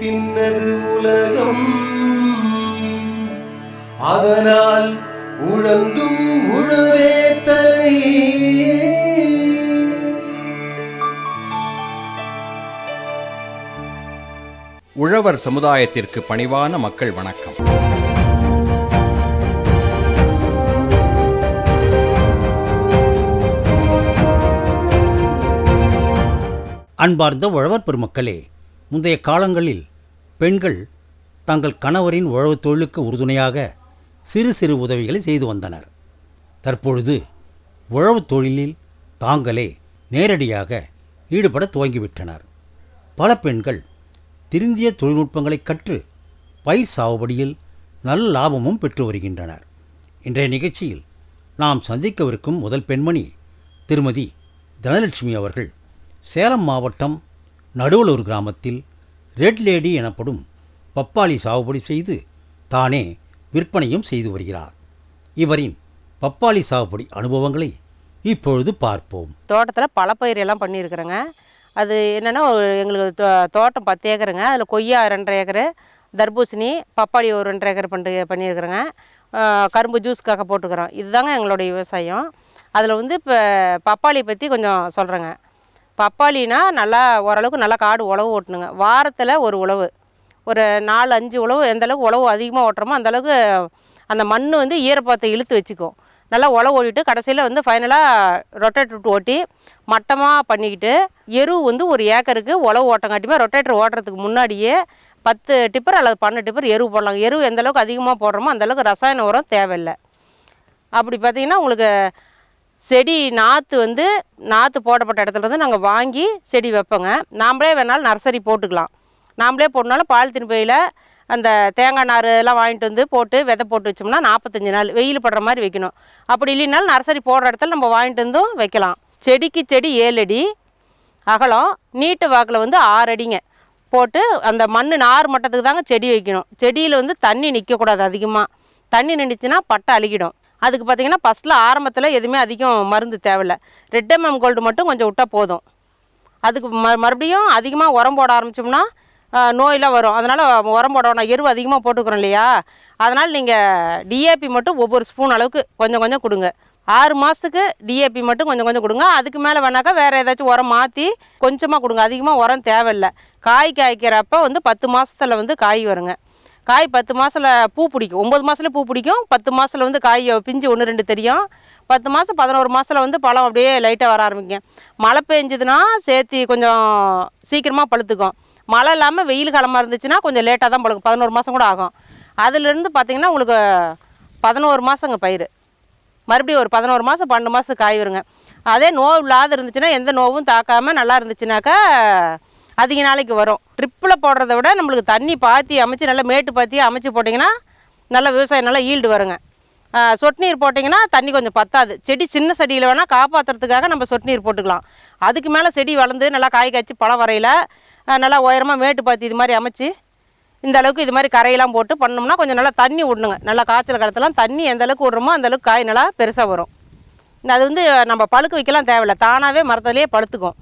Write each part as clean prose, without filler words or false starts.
பின்னது உலகம், அதனால் உழந்தும் உழவே தலை. உழவர் சமுதாயத்திற்கு பணிவான மக்கள் வணக்கம். அன்பார்ந்த உழவர் பெருமக்களே, முந்தைய காலங்களில் பெண்கள் தங்கள் கணவரின் உழவு தொழிலுக்கு உறுதுணையாக சிறு சிறு உதவிகளை செய்து வந்தனர். தற்பொழுது உழவு தொழிலில் தாங்களே நேரடியாக ஈடுபட துவங்கிவிட்டனர். பல பெண்கள் திருந்திய தொழில்நுட்பங்களை கற்று பயிர் சாகுபடியில் நல்ல லாபமும் பெற்று வருகின்றனர். இன்றைய நிகழ்ச்சியில் நாம் சந்திக்கவிருக்கும் முதல் பெண்மணி திருமதி தனலட்சுமி அவர்கள் சேலம் மாவட்டம் நடுவலூர் கிராமத்தில் ரெட் லேடி எனப்படும் பப்பாளி சாகுபடி செய்து தானே விற்பனையும் செய்து வருகிறார். இவரின் பப்பாளி சாகுபடி அனுபவங்களை இப்பொழுது பார்ப்போம். தோட்டத்தில் பல பயிர் எல்லாம் பண்ணியிருக்கிறேங்க. அது என்னென்னா, எங்களுக்கு தோட்டம் 10 ஏக்கருங்க. அதில் கொய்யா 2.5 ஏக்கரு, தர்பூசணி, பப்பாளி ஒரு 2.5 ஏக்கர் பண்ணியிருக்கிறேங்க. கரும்பு ஜூஸ்க்காக போட்டுக்கிறோம். இதுதாங்க எங்களுடைய விவசாயம். அதில் வந்து இப்போ பப்பாளி பற்றி கொஞ்சம் சொல்கிறேங்க. பப்பாளினா நல்லா ஓரளவுக்கு நல்லா காடு உழவு ஓட்டணுங்க. வாரத்தில் ஒரு உழவு, ஒரு 4-5 உழவு. எந்தளவுக்கு உழவு அதிகமாக ஓட்டுறோமோ அந்தளவுக்கு அந்த மண் வந்து ஈரப்பதத்தை இழுத்து வச்சுக்கும். நல்லா உழவு ஓட்டிட்டு கடைசியில் வந்து ஃபைனலாக ரொட்டேட்டர் ஓட்டி மட்டமாக பண்ணிக்கிட்டு, எரு வந்து ஒரு ஏக்கருக்கு உழவு ஓட்டங்காட்டியுமே ரொட்டேட்டர் ஓட்டுறதுக்கு முன்னாடியே 10 டிப்பர் அல்லது 12 டிப்பர் எரு போடலாம். எரு எந்தளவுக்கு அதிகமாக போடுறோமோ அந்தளவுக்கு ரசாயன உரம் தேவையில்லை. அப்படி பார்த்திங்கன்னா உங்களுக்கு செடி நாற்று போடப்பட்ட இடத்துலேருந்து நாங்கள் வாங்கி செடி வைப்போங்க. நாம்ளே வேணாலும் நர்சரி போட்டுக்கலாம். நாம்ளே போடனாலும் பாலித்தீன் பையில் அந்த தேங்காய் நார் எல்லாம் வாங்கிட்டு வந்து போட்டு விதை போட்டு வச்சோம்னா 45 நாள் வெயில் படுற மாதிரி வைக்கணும். அப்படி இல்லைனாலும் நர்சரி போடுற இடத்துல நம்ம வாங்கிட்டு வந்தும் வைக்கலாம். செடிக்கு செடி 7 அடி அகலம், நீட்டு வாக்கில் வந்து 6 அடிங்க போட்டு அந்த மண் நார் மட்டத்துக்கு தாங்க செடி வைக்கணும். செடியில் வந்து தண்ணி நிற்கக்கூடாது. அதிகமாக தண்ணி நின்றுச்சுன்னா பட்டை அழுகிடும். அதுக்கு பார்த்திங்கன்னா ஃபஸ்ட்டில் ஆரம்பத்தில் எதுவுமே அதிகம் மருந்து தேவையில்லை. ரெட் எம்எம் கோல்டு மட்டும் கொஞ்சம் விட்டால் போதும். அதுக்கு மறுபடியும் அதிகமாக உரம் போட ஆரம்பித்தோம்னா நோயெலாம் வரும். அதனால் உரம் போடணும். எரு அதிகமாக போட்டுக்கிறோம் இல்லையா, அதனால் நீங்கள் டிஏபி மட்டும் ஒவ்வொரு ஸ்பூன் அளவுக்கு கொஞ்சம் கொஞ்சம் கொடுங்க. 6 மாதத்துக்கு டிஏபி மட்டும் கொஞ்சம் கொஞ்சம் கொடுங்க. அதுக்கு மேலே வேணாக்கா வேறு ஏதாச்சும் உரம் மாற்றி கொஞ்சமாக கொடுங்க. அதிகமாக உரம் தேவையில்லை. காய்க்கிறப்ப வந்து 10 மாதத்தில் வந்து காய் வருங்க. காய் 10 மாதத்தில் பூ பிடிக்கும். 9 மாதத்துல பூ பிடிக்கும். 10 மாதத்தில் வந்து காய் பிஞ்சு 1-2 தெரியும். 10 மாதம் 11 மாதத்தில் வந்து பழம் அப்படியே லைட்டாக வர ஆரம்பிக்கும். மழை பெஞ்சதுன்னா சேர்த்து கொஞ்சம் சீக்கிரமாக பழுத்துக்கும். மழை இல்லாமல் வெயில் காலமாக இருந்துச்சுன்னா கொஞ்சம் லேட்டாக தான் பழுக்கும். 11 மாதம் கூட ஆகும். அதிலிருந்து பார்த்திங்கன்னா உங்களுக்கு 11 மாதங்க பயிர். மறுபடியும் ஒரு 11 மாதம் 12 மாதம் காய் வருங்க. அதே நோவு இல்லாத இருந்துச்சுன்னா, எந்த நோவும் தாக்காமல் நல்லா இருந்துச்சுனாக்கா அதிக நாளைக்கு வரும். ட்ரிப்பில் போடுறத விட நம்மளுக்கு தண்ணி பாத்தி அமைச்சு நல்லா மேட்டு பாத்தி அமைச்சு போட்டிங்கன்னா நல்லா விவசாயம் நல்லா ஈல்டு வருங்க. சொட்டு நீர் போட்டிங்கன்னா தண்ணி கொஞ்சம் பத்தாது. செடி சின்ன செடியில் வேணால் காப்பாற்றுறதுக்காக நம்ம சொட்டு நீர் போட்டுக்கலாம். அதுக்கு மேலே செடி வளர்ந்து நல்லா காய் காய்ச்சி பழம் வரையில் நல்லா உயரமாக மேட்டு பாத்தி இது மாதிரி அமைச்சு இந்த அளவுக்கு இது மாதிரி கரையெல்லாம் போட்டு பண்ணோம்னா கொஞ்சம் நல்லா தண்ணி விடணுங்க. நல்லா காய்ச்சல் காலத்துலாம் தண்ணி எந்த அளவுக்கு விட்றோமோ அந்தளவுக்கு காய் நல்லா பெருசாக வரும். அது வந்து நம்ம பழுக்க வைக்கலாம் தேவையில்லை. தானாகவே மரத்துலேயே பழுத்துக்கும்.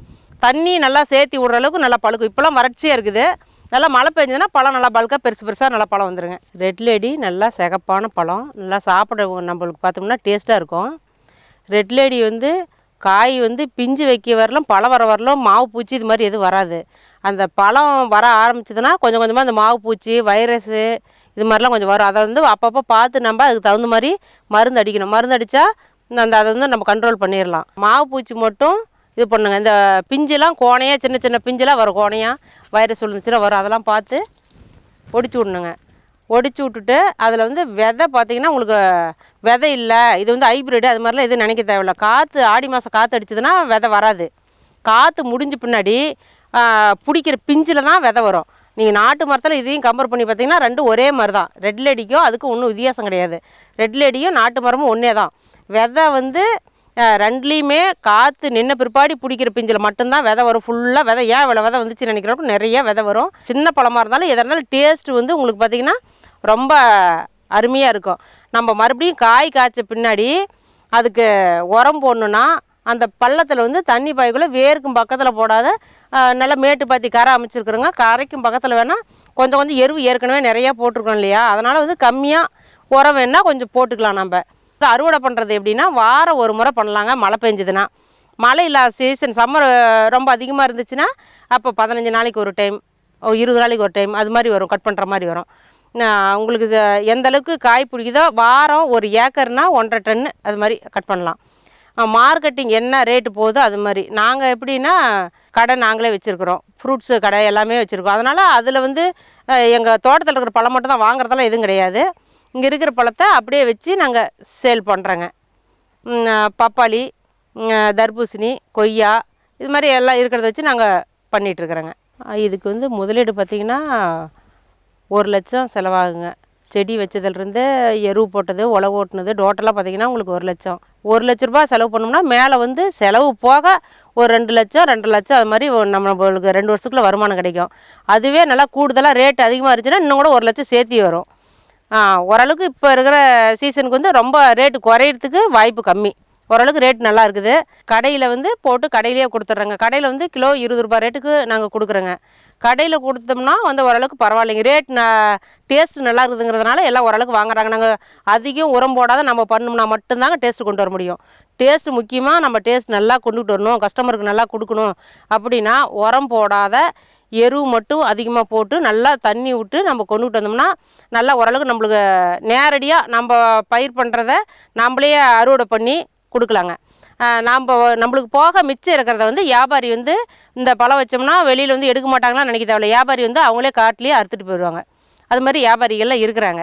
தண்ணி நல்லா சேர்த்தி விட்ற அளவுக்கு நல்லா பழுக்கும். இப்போலாம் வறட்சியாக இருக்குது. நல்லா மழை பெஞ்சதுன்னா பழம் நல்லா பழுக்காக பெருசாக நல்லா பழம் வந்துடுங்க. ரெட் லேடி நல்லா சிகப்பான பழம், நல்லா சாப்பிட நம்மளுக்கு பார்த்தோம்னா டேஸ்ட்டாக இருக்கும். ரெட் லேடி வந்து காய் வந்து பிஞ்சு வைக்க வரலாம், பழம் வர வரலாம், மாவு பூச்சி இது மாதிரி எதுவும் வராது. அந்த பழம் வர ஆரம்பிச்சதுன்னா கொஞ்சம் கொஞ்சமாக அந்த மாவு பூச்சி, வைரஸு இது மாதிரிலாம் கொஞ்சம் வரும். அதை வந்து அப்பப்போ பார்த்து நம்ம அதுக்கு தகுந்த மாதிரி மருந்து அடிக்கணும். மருந்து அடித்தா அதை வந்து நம்ம கண்ட்ரோல் பண்ணிடலாம். மாவு பூச்சி மட்டும் இது பண்ணுங்க. இந்த பிஞ்செல்லாம் கோணையாக சின்ன சின்ன பிஞ்செல்லாம் வரும். கோணையாக வைரஸ் விழுந்துச்சுன்னா வரும். அதெல்லாம் பார்த்து ஒடிச்சு விடணுங்க. ஒடிச்சு விட்டுட்டு அதில் வந்து விதை பார்த்திங்கன்னா உங்களுக்கு விதை இல்லை, இது வந்து ஹைப்ரிடு அது மாதிரிலாம் எதுவும் நினைக்க தேவையில்ல. காற்று ஆடி மாதம் காற்று அடிச்சதுன்னா விதை வராது. காற்று முடிஞ்ச பின்னாடி பிடிக்கிற பிஞ்சில் தான் விதை வரும். நீங்கள் நாட்டு மரத்தில் இதையும் கம்பேர் பண்ணி பார்த்தீங்கன்னா ரெண்டும் ஒரே மாதிரி தான். ரெட் லேடிக்கும் அதுக்கும் ஒன்றும் வித்தியாசம் கிடையாது. ரெட் லேடியும் நாட்டு மரமும் ஒன்றே தான். விதை வந்து ரெண்டுலேயுமே காற்று நின்ன பிற்பாடி பிடிக்கிற பிஞ்சில் மட்டும்தான் விதை வரும். ஃபுல்லாக விதை. ஏன் இவ்வளோ விதை வந்துச்சுன்னு நினைக்கிறப்ப நிறைய விதை வரும். சின்ன பழமாக இருந்தாலும் எதாக இருந்தாலும் டேஸ்ட்டு வந்து உங்களுக்கு பார்த்திங்கன்னா ரொம்ப அருமையாக இருக்கும். நம்ம மறுபடியும் காய் காய்ச்ச பின்னாடி அதுக்கு உரம் போடணுன்னா அந்த பள்ளத்தில் வந்து தண்ணி பாய்க்குள்ளே வேர்க்கும் பக்கத்தில் போடாத நல்லா மேட்டு பாத்தி கரை அமைச்சிருக்குறோங்க. கரைக்கும் பக்கத்தில் வேணால் கொஞ்சம் கொஞ்சம் எருவு ஏற்கனவே நிறையா போட்டிருக்கோம் இல்லையா, அதனால் வந்து கம்மியாக உரம் வேணால் கொஞ்சம் போட்டுக்கலாம். நம்ம அறுவடை பண்ணுறது எப்படின்னா வாரம் ஒரு முறை பண்ணலாங்க. மழை பெஞ்சதுன்னா, மழை இல்லாத சீசன் சம்மர் ரொம்ப அதிகமாக இருந்துச்சுன்னா அப்போ 15 நாளைக்கு ஒரு டைம், 20 நாளைக்கு ஒரு டைம் அது மாதிரி வரும், கட் பண்ணுற மாதிரி வரும். உங்களுக்கு எந்த அளவுக்கு காய் பிடிக்குதோ வாரம் 1 ஏக்கர்னால் 1.5 டன் அது மாதிரி கட் பண்ணலாம். மார்க்கெட்டிங் என்ன ரேட்டு போகுதோ அது மாதிரி. நாங்கள் எப்படின்னா கடை நாங்களே வச்சுருக்குறோம், ஃப்ரூட்ஸு கடை எல்லாமே வச்சுருக்கோம். அதனால் அதில் வந்து எங்கள் தோட்டத்தில் இருக்கிற பழம் மட்டும் தான் வாங்குறதெல்லாம் எதுவும் கிடையாது. இங்கே இருக்கிற பழத்தை அப்படியே வச்சு நாங்கள் சேல் பண்ணுறோங்க. பப்பாளி, தர்பூசணி, கொய்யா இது மாதிரி எல்லாம் இருக்கிறத வச்சு நாங்கள் பண்ணிகிட்ருக்குறோங்க. இதுக்கு வந்து முதலீடு பார்த்திங்கன்னா 1 லட்சம் செலவாகுங்க. செடி வச்சதுலேருந்து எருவு போட்டது, உழவு ஓட்டுனது, டோட்டலாக பார்த்திங்கன்னா உங்களுக்கு 1 லட்சம். 1 லட்ச ரூபா செலவு பண்ணோம்னா மேலே வந்து செலவு போக ஒரு 2 லட்சம் 2.5 லட்சம் அது மாதிரி நம்மளுக்கு 2 வருஷத்துக்குள்ள வருமானம் கிடைக்கும். அதுவே நல்லா கூடுதலாக ரேட் அதிகமாக இருந்துச்சுன்னா இன்னும் கூட 1 லட்சம் சேர்த்தி வரும். ஓரளவுக்கு இப்போ இருக்கிற சீசனுக்கு வந்து ரொம்ப ரேட்டு குறையிறதுக்கு வாய்ப்பு கம்மி. ஓரளவுக்கு ரேட் நல்லா இருக்குது. கடையில் வந்து போட்டு கடையிலேயே கொடுத்துட்றேங்க. கடையில் வந்து கிலோ 20 ரூபா ரேட்டுக்கு நாங்கள் கொடுக்குறோங்க. கடையில் கொடுத்தோம்னா வந்து ஓரளவுக்கு பரவாயில்லைங்க. ரேட் டேஸ்ட்டு நல்லா இருக்குதுங்கிறதுனால எல்லாம் ஓரளவுக்கு வாங்குறாங்க. நாங்கள் அதிகம் உரம் போடாத நம்ம பண்ணோம்னா மட்டும்தாங்க டேஸ்ட்டு கொண்டு வர முடியும். டேஸ்ட்டு முக்கியமாக, நம்ம டேஸ்ட் நல்லா கொண்டுகிட்டு வரணும், கஸ்டமருக்கு நல்லா கொடுக்கணும் அப்படின்னா உரம் போடாத எருவு மட்டும் அதிகமாக போட்டு நல்லா தண்ணி விட்டு நம்ம கொண்டுகிட்டு வந்தோம்னா நல்லா ஓரளவுக்கு நம்மளுக்கு நேரடியாக நம்ம பயிர் பண்ணுறத நம்மளே அறுவடை பண்ணி கொடுக்கலாங்க. நம்மளுக்கு போக மிச்சம் இருக்கிறத வந்து வியாபாரி வந்து இந்த பழம் வச்சோம்னா வெளியில் வந்து எடுக்க மாட்டாங்களான்னு நினைக்க தேவையில்ல. வியாபாரி வந்து அவங்களே காட்டிலேயே அறுத்துட்டு போயிடுவாங்க. அது மாதிரி வியாபாரிகள்லாம் இருக்கிறாங்க,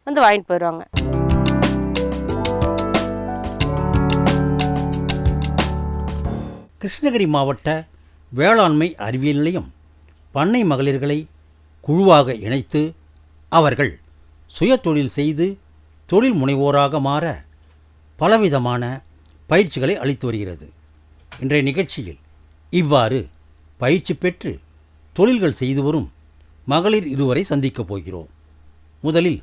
வந்து வாங்கிட்டு போயிடுவாங்க. கிருஷ்ணகிரி மாவட்ட வேளாண்மை அறிவியல் நிலையம் பண்ணை மகளிர்களை குழுவாக இணைத்து அவர்கள் சுயதொழில் செய்து தொழில் முனைவோராக மாற பலவிதமான பயிற்சிகளை அளித்து வருகிறது. இன்றைய நிகழ்ச்சியில் இவ்வாறு பயிற்சி பெற்று தொழில்கள் செய்து வரும் மகளிர் இருவரை சந்திக்கப் போகிறோம். முதலில்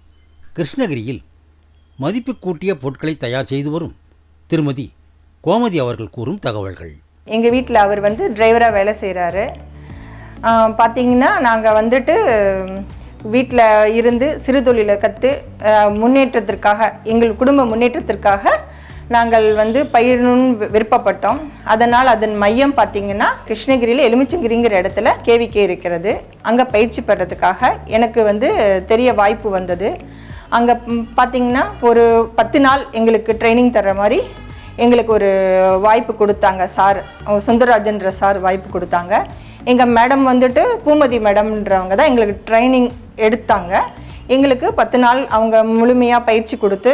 கிருஷ்ணகிரியில் மதிப்பு கூட்டிய பொருட்களை தயார் செய்து வரும் திருமதி கோமதி அவர்கள் கூறும் தகவல்கள். எங்கள் வீட்டில் அவர் வந்து டிரைவராக வேலை செய்கிறாரு. பார்த்திங்கன்னா நாங்கள் வந்துட்டு வீட்டில் இருந்து சிறு தொழிலை கற்று முன்னேற்றத்திற்காக, எங்கள் குடும்ப முன்னேற்றத்திற்காக நாங்கள் வந்து பயிரணும்னு விருப்பப்பட்டோம். அதனால் அதன் மையம் பார்த்திங்கன்னா கிருஷ்ணகிரியில் எலுமிச்சங்கிரிங்கிற இடத்துல கேவிகே இருக்கிறது. அங்கே பயிற்சி பெறதுக்காக எனக்கு வந்து தெரிய வாய்ப்பு வந்தது. அங்கே பார்த்திங்கன்னா ஒரு 10 நாள் எங்களுக்கு ட்ரைனிங் தர்ற மாதிரி எங்களுக்கு ஒரு வாய்ப்பு கொடுத்தாங்க. சார் சுந்தரராஜன்ற சார் வாய்ப்பு கொடுத்தாங்க. எங்கள் மேடம் வந்துட்டு பூமதி மேடம்ன்றவங்க தான் எங்களுக்கு ட்ரைனிங் எடுத்தாங்க. எங்களுக்கு 10 நாள் அவங்க முழுமையாக பயிற்சி கொடுத்து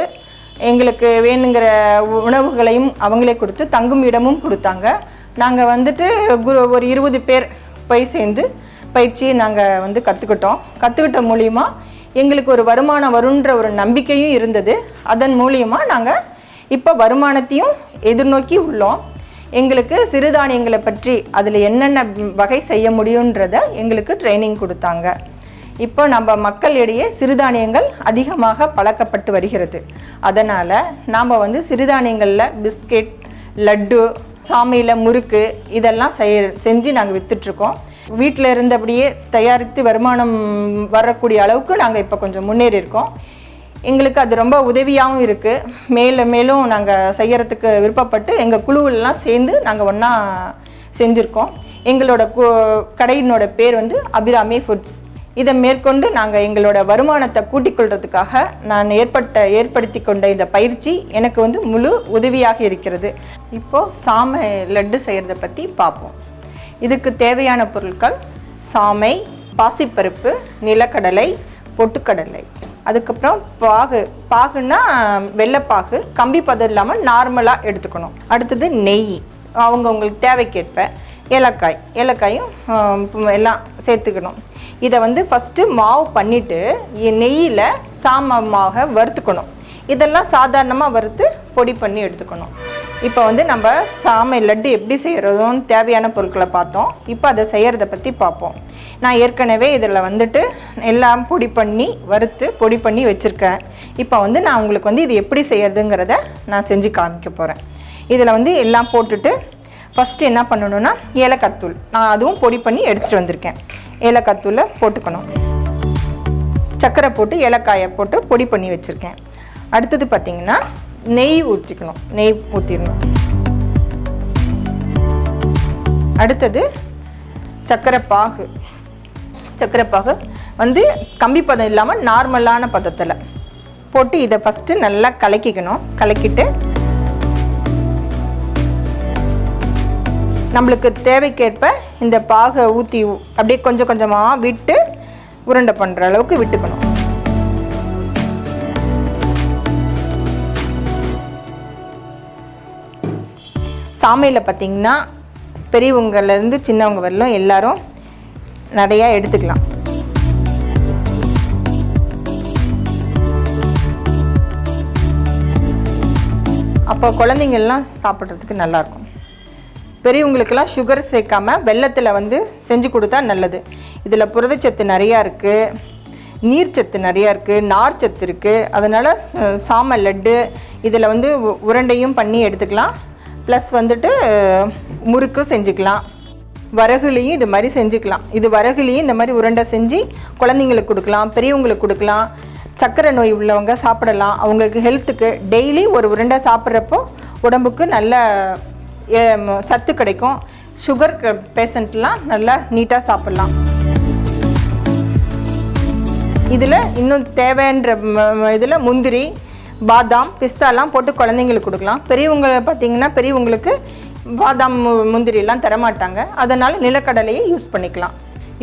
எங்களுக்கு வேணுங்கிற உணவுகளையும் அவங்களே கொடுத்து தங்கும் இடமும் கொடுத்தாங்க. நாங்கள் வந்துட்டு ஒரு 20 பேர் போய் சேர்ந்து பயிற்சியை நாங்கள் வந்து கற்றுக்கிட்ட மூலிமா எங்களுக்கு ஒரு வருமானம் வருன்ற ஒரு நம்பிக்கையும் இருந்தது. அதன் மூலியமாக நாங்கள் இப்போ வருமானத்தையும் எதிர்நோக்கி உள்ளோம். எங்களுக்கு சிறுதானியங்களை பற்றி அதில் என்னென்ன வகை செய்ய முடியுன்றதை எங்களுக்கு ட்ரைனிங் கொடுத்தாங்க. இப்போ நம்ம மக்களிடையே சிறுதானியங்கள் அதிகமாக பழக்கப்பட்டு வருகிறது. அதனால் நாம் வந்து சிறுதானியங்களில் பிஸ்கெட், லட்டு, சாமையில் முறுக்கு இதெல்லாம் செஞ்சு நாங்கள் விற்றுட்ருக்கோம். வீட்டில் இருந்தபடியே தயாரித்து வருமானம் வரக்கூடிய அளவுக்கு நாங்கள் இப்போ கொஞ்சம் முன்னேறி இருக்கோம். எங்களுக்கு அது ரொம்ப உதவியாகவும் இருக்குது. மேலும் நாங்கள் செய்கிறதுக்கு விருப்பப்பட்டு எங்கள் குழுவிலலாம் சேர்ந்து நாங்கள் ஒன்றா செஞ்சுருக்கோம். எங்களோட கடையினோட பேர் வந்து அபிராமி ஃபுட்ஸ். இதை மேற்கொண்டு நாங்கள் எங்களோட வருமானத்தை கூட்டிக் கொள்றதுக்காக நான் ஏற்படுத்தி கொண்ட இந்த பயிற்சி எனக்கு வந்து முழு உதவியாக இருக்கிறது. இப்போது சாமை லட்டு செய்கிறத பற்றி பார்ப்போம். இதுக்கு தேவையான பொருட்கள் சாமை, பாசிப்பருப்பு, நிலக்கடலை, பொட்டுக்கடலை, அதுக்கப்புறம் பாகுன்னா வெள்ளைப்பாகு, கம்பி பதம் இல்லாமல் நார்மலாக எடுத்துக்கணும். அடுத்தது நெய், அவங்களுக்கு தேவைக்கேற்ப, ஏலக்காயும் எல்லாம் சேர்த்துக்கணும். இதை வந்து ஃபஸ்ட்டு மாவு பண்ணிவிட்டு நெய்யில் சாமமாக வறுத்துக்கணும். இதெல்லாம் சாதாரணமாக வறுத்து பொடி பண்ணி எடுத்துக்கணும். இப்போ வந்து நம்ம சாமை லட்டு எப்படி செய்கிறதும் தேவையான பொருட்களை பார்த்தோம். இப்போ அதை செய்கிறத பற்றி பார்ப்போம். நான் ஏற்கனவே இதில் வந்துட்டு எல்லாம் வறுத்து பொடி பண்ணி வச்சுருக்கேன். இப்போ வந்து நான் உங்களுக்கு வந்து இது எப்படி செய்கிறதுங்கிறத நான் செஞ்சு காமிக்க போகிறேன். இதில் வந்து எல்லாம் போட்டுட்டு ஃபஸ்ட்டு என்ன பண்ணணும்னா ஏலக்காய் தூள், நான் அதுவும் பொடி பண்ணி எடுத்துகிட்டு வந்திருக்கேன். ஏலக்காய் தூளை போட்டுக்கணும். சர்க்கரை போட்டு ஏலக்காயை போட்டு பொடி பண்ணி வச்சுருக்கேன். அடுத்தது பார்த்திங்கன்னா நெய் ஊற்றிக்கணும். நெய் ஊற்றிடணும். அடுத்தது சர்க்கரை பாகு. சர்க்கரை பாகு வந்து கம்பி பதம் இல்லாமல் நார்மலான பதத்தில் போட்டு இதை ஃபஸ்ட்டு நல்லா கலக்கிக்கணும். கலக்கிட்டு நம்மளுக்கு தேவைக்கேற்ப இந்த பாகை ஊற்றி அப்படியே கொஞ்சம் கொஞ்சமாக விட்டு உருண்டை பண்ணுற அளவுக்கு விட்டுக்கணும். சாமையில் பார்த்திங்கன்னா பெரியவங்கலேருந்து சின்னவங்க வரலும் எல்லாரும் நிறையா எடுத்துக்கலாம். அப்போ குழந்தைங்கள்லாம் சாப்பிட்றதுக்கு நல்லாயிருக்கும். பெரியவங்களுக்கெல்லாம் சுகர் சேர்க்காமல் வெல்லத்தில் வந்து செஞ்சு கொடுத்தா நல்லது. இதில் புரதச்சத்து நிறையா இருக்குது, நீர்ச்சத்து நிறையா இருக்குது, நார்ச்சத்து இருக்குது. அதனால் சாமை லட்டு இதில் வந்து உருண்டையும் பண்ணி எடுத்துக்கலாம். ப்ளஸ் வந்துட்டு முறுக்கு செஞ்சுக்கலாம். வரகுலையும் இது மாதிரி செஞ்சுக்கலாம். இது வரகுலையும் இந்த மாதிரி உருண்டை செஞ்சு குழந்தைங்களுக்கு கொடுக்கலாம், பெரியவங்களுக்கு கொடுக்கலாம். சர்க்கரை நோய் உள்ளவங்க சாப்பிடலாம். அவங்களுக்கு ஹெல்த்துக்கு டெய்லி ஒரு உருண்டை சாப்பிட்றப்போ உடம்புக்கு நல்ல சத்து கிடைக்கும். சுகர் பேஷண்ட்லாம் நல்லா நீட்டாக சாப்பிட்லாம். இதில் இன்னும் தேவைன்ற இதில் முந்திரி, பாதாம், பிஸ்தாலாம் போட்டு குழந்தைங்களுக்கு கொடுக்கலாம். பெரியவங்க பார்த்திங்கன்னா பெரியவங்களுக்கு பாதாம் முந்திரிலாம் தரமாட்டாங்க. அதனால் நிலக்கடலையை யூஸ் பண்ணிக்கலாம்.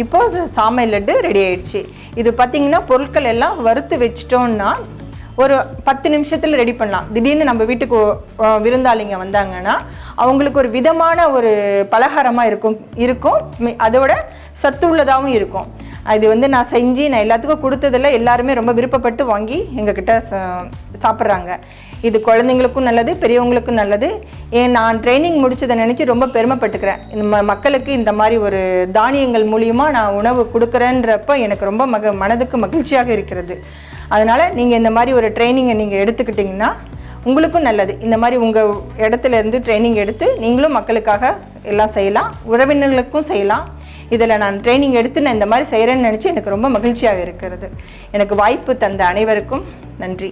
இப்போது சாமை லட்டு ரெடி ஆயிடுச்சு. இது பார்த்திங்கன்னா பொருட்கள் எல்லாம் வறுத்து வச்சிட்டோன்னா ஒரு 10 நிமிஷத்தில் ரெடி பண்ணலாம். திடீர்னு நம்ம வீட்டுக்கு விருந்தாளிங்க வந்தாங்கன்னா அவங்களுக்கு ஒரு விதமான ஒரு பலகாரமாக இருக்கும். அதோட சத்து உள்ளதாகவும் இருக்கும். இது வந்து நான் செஞ்சு நான் எல்லாத்துக்கும் கொடுத்ததில் எல்லாருமே ரொம்ப விருப்பப்பட்டு வாங்கி எங்ககிட்ட சாப்பிட்றாங்க. இது குழந்தைங்களுக்கும் நல்லது, பெரியவங்களுக்கும் நல்லது. நான் ட்ரைனிங் முடிச்சதை நினச்சி ரொம்ப பெருமைப்பட்டுக்கிறேன். மக்களுக்கு இந்த மாதிரி ஒரு தானியங்கள் மூலியமாக நான் உணவு கொடுக்குறேன்றப்ப எனக்கு ரொம்ப மனதுக்கு மகிழ்ச்சியாக இருக்கிறது. அதனால் நீங்கள் இந்த மாதிரி ஒரு ட்ரைனிங்கை நீங்கள் எடுத்துக்கிட்டிங்கன்னா உங்களுக்கும் நல்லது. இந்த மாதிரி உங்கள் இடத்துல இருந்து ட்ரைனிங் எடுத்து நீங்களும் மக்களுக்காக எல்லாம் செய்யலாம், உறவினர்களுக்கும் செய்யலாம். இதில் நான் ட்ரைனிங் எடுத்து நான் இந்த மாதிரி செய்கிறேன்னு நினச்சி எனக்கு ரொம்ப மகிழ்ச்சியாக இருக்கிறது. எனக்கு வாய்ப்பு தந்த அனைவருக்கும் நன்றி.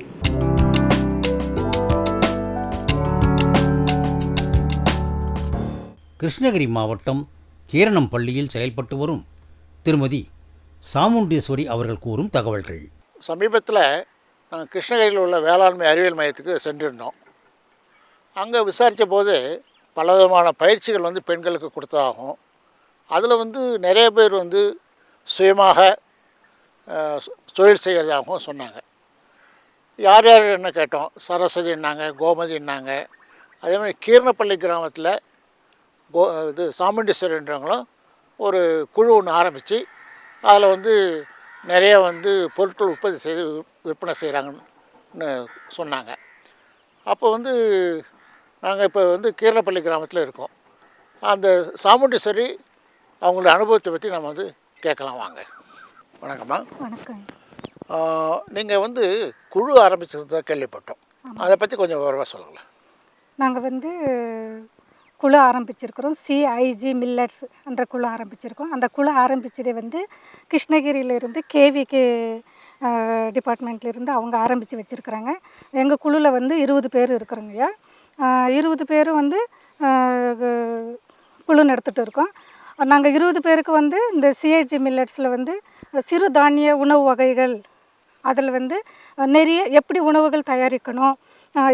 கிருஷ்ணகிரி மாவட்டம் கீரணம்பள்ளியில் செயல்பட்டு வரும் திருமதி சாமுண்டீஸ்வரி அவர்கள் கூறும் தகவல்கள். சமீபத்தில் நாங்கள் கிருஷ்ணகிரியில் உள்ள வேளாண்மை அறிவியல் மையத்துக்கு சென்றிருந்தோம். அங்கே விசாரித்த போது பலவிதமான பயிற்சிகள் வந்து பெண்களுக்கு கொடுத்ததாகும். அதில் வந்து நிறைய பேர் வந்து சுயமாக தொழில் செய்கிறதாகவும் சொன்னாங்க. யார் யார் என்ன கேட்டோம். சரஸ்வதின்னாங்க, கோமதின்னாங்க. அதே மாதிரி கீரணப்பள்ளி கிராமத்தில் இது சாமுண்டீஸ்வரின்றவங்களும் ஒரு குழு ஒன்று ஆரம்பித்து அதில் வந்து நிறைய வந்து பொருட்கள் உற்பத்தி செய்து விற்பனை செய்கிறாங்கன்னு சொன்னாங்க. அப்போ வந்து நாங்கள் இப்போ வந்து கீரணப்பள்ளி கிராமத்தில் இருக்கோம். அந்த சாமுண்டீஸ்வரி அவங்களோட அனுபவத்தை பற்றி நம்ம வந்து கேட்கலாம் வாங்க. வணக்கம்மா. வணக்கம். நீங்கள் வந்து குழு ஆரம்பிச்சிருந்தா கேள்விப்பட்டோம். அதை பற்றி கொஞ்சம் விவரமாக சொல்லுங்களேன். நாங்கள் வந்து குழு ஆரம்பிச்சிருக்கிறோம். CIG மில்லட்ஸ் என்ற குழு ஆரம்பிச்சிருக்கோம். அந்த குழு ஆரம்பித்ததே வந்து கிருஷ்ணகிரியிலேருந்து KVK டிபார்ட்மெண்ட்லேருந்து அவங்க ஆரம்பித்து வச்சுருக்குறாங்க. எங்கள் குழுவில் வந்து 20 பேர் இருக்கிறோங்கய்யா. 20 பேரும் வந்து குழு நடத்திட்டு இருக்கோம். நாங்கள் 20 பேருக்கு வந்து இந்த CIG மில்லட்ஸில் வந்து சிறு தானிய உணவு வகைகள், அதில் வந்து நிறைய எப்படி உணவுகள் தயாரிக்கணும்,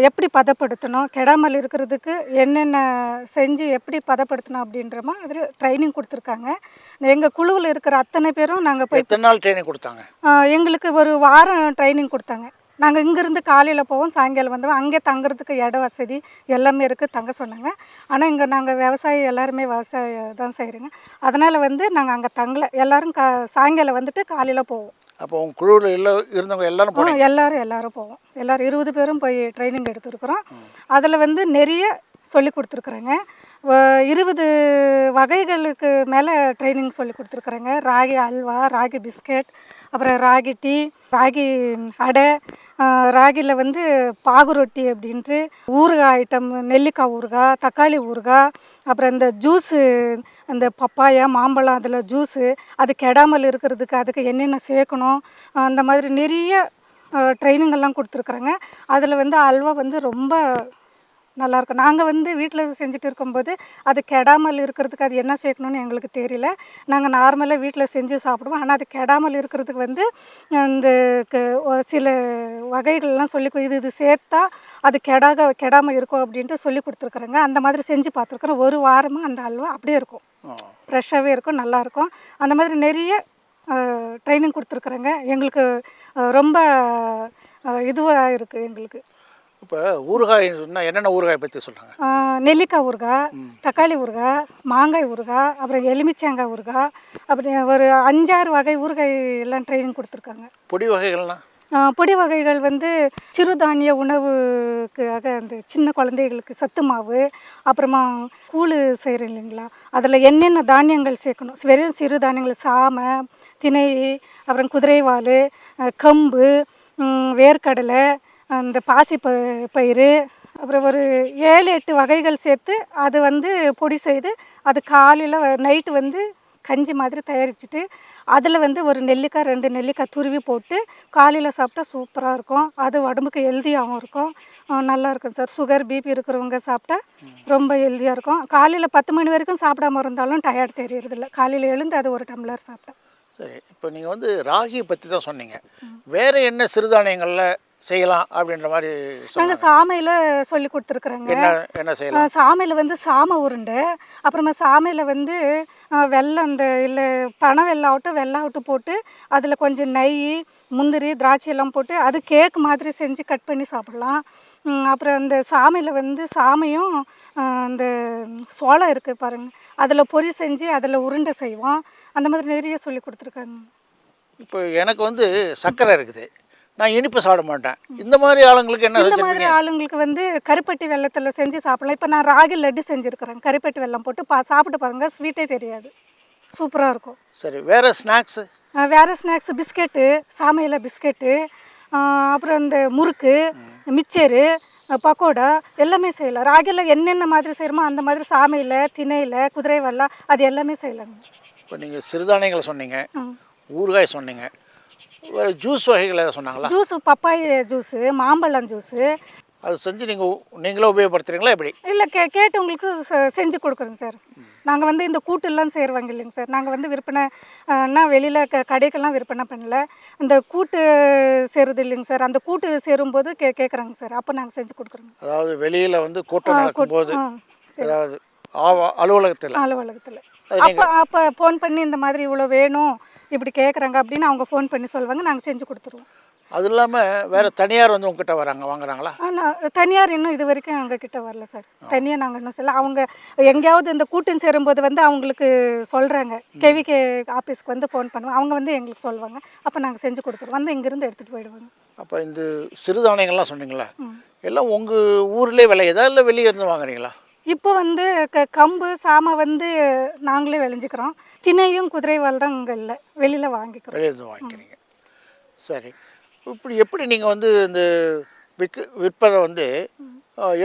எப்படி பதப்படுத்தணும், கெடாமல் இருக்கிறதுக்கு என்னென்ன செஞ்சு எப்படி பதப்படுத்தணும் அப்படின்ற மாதிரி ட்ரைனிங் கொடுத்துருக்காங்க. எங்கள் குழுவில் இருக்கிற அத்தனை பேரும் நாங்கள் போய் எத்தனை நாள் ட்ரைனிங் கொடுத்தாங்க? எங்களுக்கு ஒரு வாரம் ட்ரைனிங் கொடுத்தாங்க. நாங்கள் இங்கேருந்து காலையில் போவோம், சாயங்காலம் வந்துடுவோம். அங்கே தங்குறதுக்கு இட வசதி எல்லாமே இருக்குது, தங்க சொன்னாங்க. ஆனால் இங்கே நாங்கள் விவசாயி எல்லாருமே விவசாயம் தான் செய்கிறோங்க. அதனால் வந்து நாங்கள் அங்கே தங்கலை. எல்லோரும் சாயங்காலம் வந்துட்டு காலையில் போவோம். அப்போ உங்கள் குழுவில் இருந்தவங்க எல்லாரும் போவோம். எல்லாரும் போவோம். எல்லோரும் 20 பேரும் போய் ட்ரைனிங் எடுத்துருக்குறோம். அதில் வந்து நிறைய சொல்லி கொடுத்துருக்குறேங்க. 20 வகைகளுக்கு மேலே ட்ரைனிங் சொல்லி கொடுத்துருக்குறேங்க. ராகி அல்வா, ராகி பிஸ்கெட், அப்புறம் ராகி டீ, ராகி அடை, ராகியில் வந்து பாகு ரொட்டி அப்படின்ட்டு, ஊறுகாய் ஐட்டம், நெல்லிக்காய் ஊறுகாய், தக்காளி ஊறுகாய், அப்புறம் இந்த ஜூஸு, அந்த பப்பாயா மாம்பழம் அதில் ஜூஸு, அது கெடாமல் இருக்கிறதுக்கு அதுக்கு என்னென்ன சேர்க்கணும், அந்த மாதிரி நிறைய ட்ரைனிங் எல்லாம் கொடுத்துருக்குறேங்க. அதில் வந்து அல்வா வந்து ரொம்ப நல்லாயிருக்கும். நாங்கள் வந்து வீட்டில் செஞ்சுட்டு இருக்கும்போது அது கெடாமல் இருக்கிறதுக்கு அது என்ன சேர்க்கணுன்னு எங்களுக்கு தெரியல. நாங்கள் நார்மலாக வீட்டில் செஞ்சு சாப்பிடுவோம். ஆனால் அது கெடாமல் இருக்கிறதுக்கு வந்து இந்த சில வகைகள்லாம் இது சேர்த்தா அது கெடாமல் இருக்கும் அப்படின்ட்டு சொல்லி கொடுத்துருக்குறேங்க. அந்த மாதிரி செஞ்சு பார்த்துருக்குறோம். ஒரு வாரமாக அந்த அல்வா அப்படியே இருக்கும், ஃப்ரெஷ்ஷாகவே இருக்கும், நல்லாயிருக்கும். அந்த மாதிரி நிறைய ட்ரைனிங் கொடுத்துருக்குறேங்க. எங்களுக்கு ரொம்ப இதுவாக இருக்குது எங்களுக்கு. இப்போ ஊறுகாய் சொன்னால் என்னென்ன ஊறுகாய் பற்றி சொல்கிறாங்க? நெல்லிக்காய் ஊறுகாய், தக்காளி ஊறுகாய், மாங்காய் ஊறுகாய், அப்புறம் எலுமிச்சங்காய் ஊறுகாய், அப்படி ஒரு 5-6 வகை ஊறுகாய் எல்லாம் ட்ரைனிங் கொடுத்துருக்காங்க. பொடி வகைகள்லாம்? பொடி வகைகள் வந்து சிறுதானிய உணவுக்காக அந்த சின்ன குழந்தைகளுக்கு சத்து மாவு, அப்புறமா கூழ் செய்கிறோம் இல்லைங்களா, அதில் என்னென்ன தானியங்கள் சேர்க்கணும், வெறும் சிறுதானியங்கள் சாமை, திணை, அப்புறம் குதிரைவால், கம்பு, வேர்க்கடலை, அந்த பாசி பயிறு, அப்புறம் ஒரு 7-8 வகைகள் சேர்த்து அது வந்து பொடி செய்து அது காலையில் நைட்டு வந்து கஞ்சி மாதிரி தயாரிச்சுட்டு அதில் வந்து ஒரு நெல்லிக்காய் 2 நெல்லிக்காய் துருவி போட்டு காலையில் சாப்பிட்டா சூப்பராக இருக்கும். அது உடம்புக்கு ஹெல்த்தியாகவும் இருக்கும், நல்லாயிருக்கும் சார். சுகர் பிபி இருக்கிறவங்க சாப்பிட்டா ரொம்ப ஹெல்த்தியாக இருக்கும். காலையில் 10 மணி வரைக்கும் சாப்பிடாம இருந்தாலும் டயர்ட் தெரியறதில்ல. காலையில் எழுந்து அது ஒரு டம்ளர் சாப்பிட்டா. சரி, இப்போ நீங்கள் வந்து ராகி பற்றி தான் சொன்னீங்க. வேறு என்ன சிறுதானியங்களில் செய்யலாம் அப்படின்ற மாதிரி நாங்கள் சாமையில் சொல்லி கொடுத்துருக்குறோங்க. என்ன செய்யலாம்? சாமையில் வந்து சாமை உருண்டை, அப்புறமா சாமையில் வந்து வெல்லம், அந்த இல்லை பனை வெல்லம் ஆகட்டும் போட்டு அதில் கொஞ்சம் நெய், முந்திரி, திராட்சை எல்லாம் போட்டு அது கேக் மாதிரி செஞ்சு கட் பண்ணி சாப்பிட்லாம். அப்புறம் அந்த சாமையில் வந்து சாமையும் அந்த சோளம் இருக்குது பாருங்கள், அதில் பொரி செஞ்சு அதில் உருண்டை செய்வோம். அந்த மாதிரி நிறைய சொல்லி கொடுத்துருக்காங்க. இப்போ எனக்கு வந்து சர்க்கரை இருக்குது, நான் இனிப்பு சாப்பிட மாட்டேன். இந்த மாதிரி ஆளுங்களுக்கு என்ன? இந்த மாதிரி ஆளுங்களுக்கு வந்து கருப்பட்டி வெல்லத்தில் செஞ்சு சாப்பிடலாம். இப்போ நான் ராகி லட்டு செஞ்சுருக்கிறேன், கருப்பட்டி வெல்லம் போட்டு சாப்பிட்டு பாருங்கள், ஸ்வீட்டே தெரியாது, சூப்பராக இருக்கும். சரி, வேறு ஸ்நாக்ஸு? வேறு ஸ்நாக்ஸ் பிஸ்கெட்டு, சாமையில் பிஸ்கெட்டு, அப்புறம் இந்த முறுக்கு, மிச்சரு, பக்கோடா எல்லாமே செய்யலாம். ராகியில் என்னென்ன மாதிரி செய்கிறோமோ அந்த மாதிரி சாமையில், திணையில், குதிரைவால் அது எல்லாமே செய்யலாங்க. இப்போ நீங்கள் சிறுதானியங்களை சொன்னீங்க, ஊறுகாய் சொன்னீங்க, வேறு ஜூஸ் வகைகள் எதாவது சொன்னாங்களா? ஜூஸு, பப்பாய் ஜூஸு, மாம்பழம் ஜூஸு, அது செஞ்சு நீங்களே உபயோகப்படுத்துகிறீங்களா எப்படி? இல்லை கேட்டு உங்களுக்கு செஞ்சு கொடுக்குறோங்க சார். நாங்கள் வந்து இந்த கூட்டெல்லாம் சேருவாங்க இல்லைங்க சார், நாங்கள் வந்து விற்பனைனா வெளியில் கடைக்கெல்லாம் விற்பனை பண்ணல, இந்த கூட்டு சேருது இல்லைங்க சார், அந்த கூட்டு சேரும்போது கேட்குறாங்க சார், அப்போ நாங்கள் செஞ்சு கொடுக்குறோங்க. அதாவது வெளியில் வந்து கூட்டம் நடக்கும்போது, அதாவது அலுவலகத்தில் அப்போ ஃபோன் பண்ணி இந்த மாதிரி இவ்வளோ வேணும் இப்படி கேட்குறாங்க அப்படின்னு அவங்க ஃபோன் பண்ணி சொல்லுவாங்க, நாங்கள் செஞ்சு கொடுத்துருவோம். அது இல்லாமல் வேறு தனியார் வந்து உங்ககிட்ட வாங்குறாங்களா? தனியார் இன்னும் இது வரைக்கும் எங்ககிட்ட வரல சார். தனியாக நாங்கள் இன்னும் சொல்ல, அவங்க எங்கேயாவது இந்த கூட்டம் சேரும்போது வந்து அவங்களுக்கு சொல்கிறாங்க, கேவிகே ஆஃபீஸ்க்கு வந்து ஃபோன் பண்ணுவோம், அவங்க வந்து எங்களுக்கு சொல்லுவாங்க, அப்போ நாங்கள் செஞ்சு கொடுத்துருவோம், வந்து இங்கேருந்து எடுத்துகிட்டு போயிடுவாங்க. அப்போ இந்த சிறுதானியங்கள்லாம் சொன்னீங்களா, எல்லாம் உங்கள் ஊர்லேயே விளையுதா இல்லை வெளியே இருந்து வாங்குறீங்களா? இப்போ வந்து கம்பு, சாமை வந்து நாங்களே விளைஞ்சிக்கிறோம். திணையும் குதிரைவால் தான் இங்கே இல்லை, வெளியில் வாங்கிக்கிறோம். வெளியிருந்து வாங்கிக்கிறீங்க. சரி, எப்படி நீங்கள் வந்து இந்த விற்பனை வந்து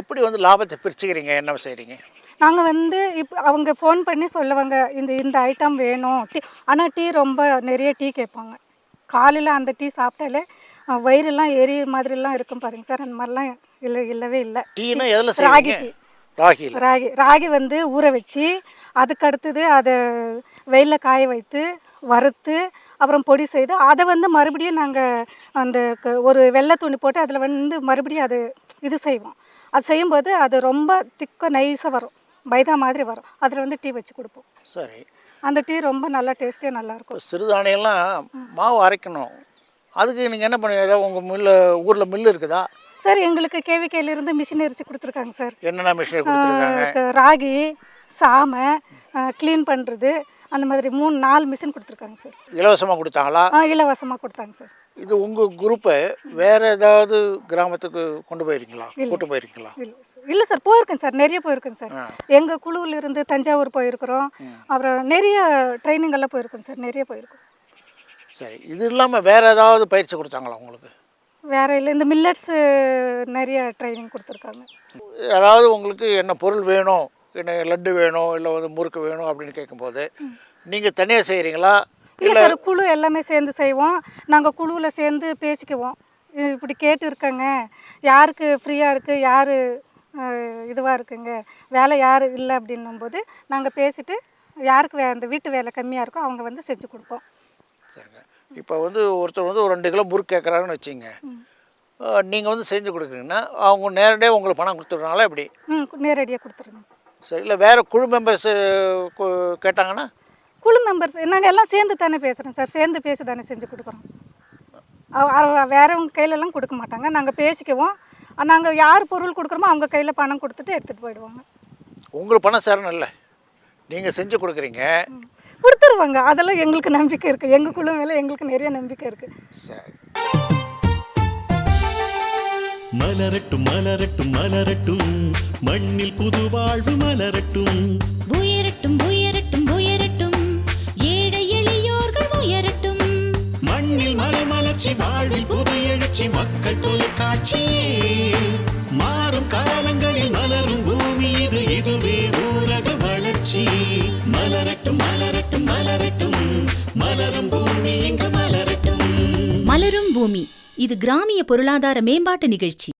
எப்படி வந்து லாபத்தை பிரிச்சுக்கிறீங்க, என்ன செய்கிறீங்க? நாங்கள் வந்து இப்போ அவங்க ஃபோன் பண்ணி சொல்லுவாங்க, இந்த ஐட்டம் வேணும் டீ, ஆனால் டீ ரொம்ப நிறைய டீ கேட்பாங்க. காலையில் அந்த டீ சாப்பிட்டாலே வயிறெல்லாம் எரிய மாதிரிலாம் இருக்கும் பாருங்க சார், அந்த மாதிரிலாம் இல்லவே இல்லை. டீனா எதில்? ராகி டீ. ராகி வந்து ஊற வச்சு அதுக்கு அடுத்தது அதை வெயிலில் காய வைத்து வறுத்து அப்புறம் பொடி செய்து அதை வந்து மறுபடியும் நாங்கள் அந்த ஒரு வெள்ளை துணி போட்டு அதில் வந்து மறுபடியும் அது இது செய்வோம். அது செய்யும்போது அது ரொம்ப திக்காக நைஸாக வரும், மைதா மாதிரி வரும். அதில் வந்து டீ வச்சு கொடுப்போம். சரி, அந்த டீ ரொம்ப நல்லா டேஸ்டியாக நல்லாயிருக்கும். சிறுதானியெல்லாம் மாவு அரைக்கணும், அதுக்கு நீங்கள் என்ன பண்ணுவீங்க? ஏதாவது உங்கள் ஊரில் மில்லு இருக்குதா? சார், எங்களுக்கு கேவிகேலேருந்து மிஷினரிசி கொடுத்துருக்காங்க சார். என்னென்ன மிஷினரி கொடுத்துருக்காங்க? ராகி, சாமை க்ளீன் பண்ணுறது, அந்த மாதிரி 3-4 மிஷின் கொடுத்துருக்காங்க சார். இலவசமாக கொடுத்தாங்களா? இலவசமாக கொடுத்தாங்க சார். இது உங்கள் குரூப்பை வேறு ஏதாவது கிராமத்துக்கு கொண்டு போயிருக்கீங்களா, கூட்டு போயிருக்கீங்களா? இல்லை சார், போயிருக்கேன் சார், நிறைய போயிருக்கேன் சார். எங்கள் குழுவில் இருந்து தஞ்சாவூர் போயிருக்கிறோம், அப்புறம் நிறைய ட்ரைனிங் எல்லாம் போயிருக்கோம் சார், நிறைய போயிருக்கோம். சரி, இது இல்லாமல் வேறு ஏதாவது பயிற்சி கொடுத்தாங்களா உங்களுக்கு? வேற இல்லை, இந்த மில்லட்ஸு நிறைய ட்ரைனிங் கொடுத்துருக்காங்க. யாராவது உங்களுக்கு என்ன பொருள் வேணும், என்ன லட்டு வேணும், இல்லை வந்து முறுக்கு வேணும் அப்படின்னு கேட்கும்போது நீங்கள் தனியாக செய்கிறீங்களா? இல்லை சார், குழு எல்லாமே சேர்ந்து செய்வோம். நாங்கள் குழுவில் சேர்ந்து பேசிக்குவோம். இப்படி கேட்டு இருக்கங்க, யாருக்கு ஃப்ரீயாக இருக்குது, யார் இதுவாக இருக்குங்க, வேலை யார் இல்லை அப்படின்னும்போது நாங்கள் பேசிவிட்டு யாருக்கு அந்த வீட்டு வேலை கம்மியாக இருக்கோ அவங்க வந்து செஞ்சு கொடுப்போம். சரிங்க. இப்போ வந்து ஒருத்தர் வந்து ஒரு 2 கிலோ முறுக்கு கேட்குறாங்கன்னு வச்சுங்க, நீங்கள் வந்து செஞ்சு கொடுக்குறீங்கன்னா அவங்க நேரடியாக உங்களுக்கு பணம் கொடுத்துட்றாங்களா எப்படி? நேரடியாக கொடுத்துருங்க. சரி, இல்லை வேறு குழு மெம்பர்ஸு கேட்டாங்கன்னா? குழு மெம்பர்ஸ் நாங்கள் எல்லாம் சேர்ந்து தானே பேசுகிறோம் சார், சேர்ந்து பேசி தானே செஞ்சு கொடுக்குறோம். வேறவங்க கையிலலாம் கொடுக்க மாட்டாங்க, நாங்கள் பேசிக்குவோம். நாங்கள் யார் பொருள் கொடுக்குறோமோ அவங்க கையில் பணம் கொடுத்துட்டு எடுத்துகிட்டு போயிடுவாங்க. உங்களுக்கு பணம் சேரணும் இல்லை, நீங்கள் செஞ்சு கொடுக்குறீங்க, கொடுத்துருவாங்க. அதெல்லாம் எங்களுக்கு நம்பிக்கை இருக்குது, எங்கள் குழு மேலே எங்களுக்கு நிறைய நம்பிக்கை இருக்குது. சரி. மலரட்டும் மலரட்டும் மலரட்டும், மண்ணில் புது வாழ்வு மலரட்டும். உயரட்டும் உயரட்டும் உயரட்டும், ஏழை எளியோர்கள் உயரட்டும். மண்ணில் மலமலர்ச்சி, வாழ்வில் புது எழுச்சி, மக்கள் தொலைக்காட்சியே. மாறும் காலங்களில் மலரும் பூமி இது, இதுவே ஊரக வளர்ச்சி. மலரட்டும் மலரட்டும் மலரட்டும், மலரும் பூமி இங்கு மலரட்டும். மலரும் பூமி, இது கிராமிய பொருளாதார மேம்பாட்டு நிகழ்ச்சி.